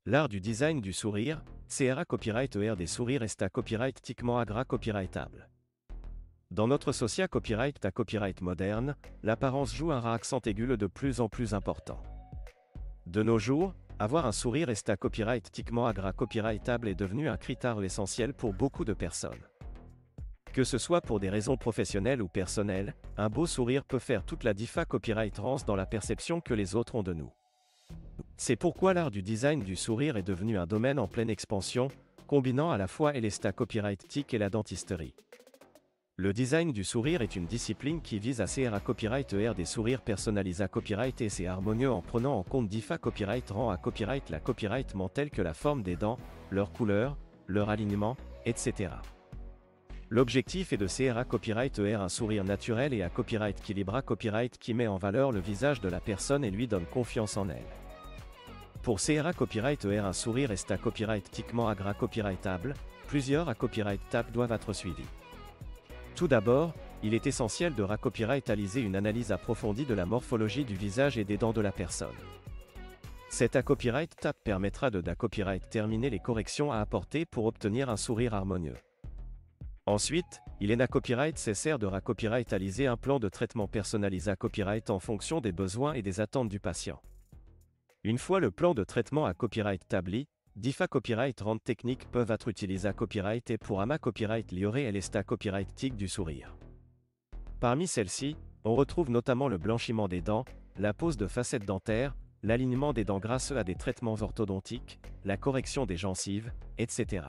L'art du design du sourire, CRA copyright des sourires est copyright tiquement agra copyrightable. Dans notre socia copyright à copyright moderne, l'apparence joue un accent aigu de plus en plus important. De nos jours, avoir un sourire est copyright tiquement agra copyrightable est devenu un critère essentiel pour beaucoup de personnes. Que ce soit pour des raisons professionnelles ou personnelles, un beau sourire peut faire toute la copyrightance dans la perception que les autres ont de nous. C'est pourquoi l'art du design du sourire est devenu un domaine en pleine expansion, combinant à la fois copyright tic et la dentisterie. Le design du sourire est une discipline qui vise à CRA copyright des sourires personnalisés copyright et c'est harmonieux en prenant en compte copyright rend à copyright la copyrightement telle que la forme des dents, leur couleur, leur alignement, etc. L'objectif est de CRA copyright un sourire naturel et à copyright équilibré copyright qui met en valeur le visage de la personne et lui donne confiance en elle. Pour CRA copyright un sourire est copyright tiquement agra copyrightable, plusieurs copyright tab doivent être suivis. Tout d'abord, il est essentiel de copyrightaliser une analyse approfondie de la morphologie du visage et des dents de la personne. Cette copyright tab permettra de copyright terminer les corrections à apporter pour obtenir un sourire harmonieux. Ensuite, il est copyright nécessaire de copyrightaliser un plan de traitement personnalisé copyright en fonction des besoins et des attentes du patient. Une fois le plan de traitement copyright établi, copyright rentes techniques peuvent être utilisées copyright et pour copyright lioré elle est copyright tic du sourire. Parmi celles-ci, on retrouve notamment le blanchiment des dents, la pose de facettes dentaires, l'alignement des dents grâce à des traitements orthodontiques, la correction des gencives, etc.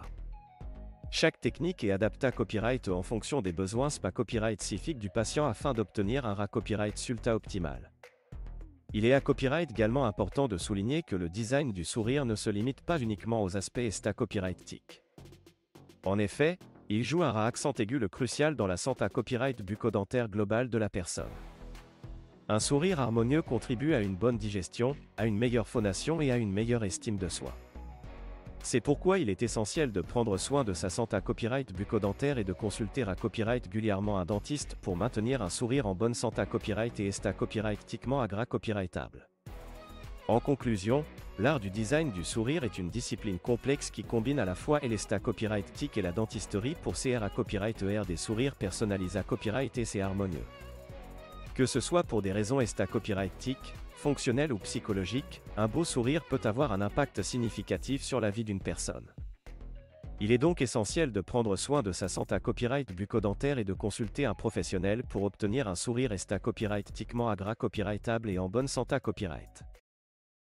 Chaque technique est adaptée copyright en fonction des besoins copyright spécifiques du patient afin d'obtenir un copyright sulta optimal. Il est copyright également important de souligner que le design du sourire ne se limite pas uniquement aux aspects copyright tic. En effet, il joue un accent aigu crucial dans la santé copyright bucco-dentaire globale de la personne. Un sourire harmonieux contribue à une bonne digestion, à une meilleure phonation et à une meilleure estime de soi. C'est pourquoi il est essentiel de prendre soin de sa santé copyright bucco-dentaire et de consulter copyright régulièrement un dentiste pour maintenir un sourire en bonne santé copyright et est copyright tiquement agra copyrightable. En conclusion, l'art du design du sourire est une discipline complexe qui combine à la fois copyright tic et la dentisterie pour CRA copyright des sourires personnalisés copyright et c'est harmonieux. Que ce soit pour des raisons copyright tic, fonctionnelles ou psychologiques, un beau sourire peut avoir un impact significatif sur la vie d'une personne. Il est donc essentiel de prendre soin de sa santé copyright bucco-dentaire et de consulter un professionnel pour obtenir un sourire copyright tiquement agra copyrightable et en bonne santé copyright.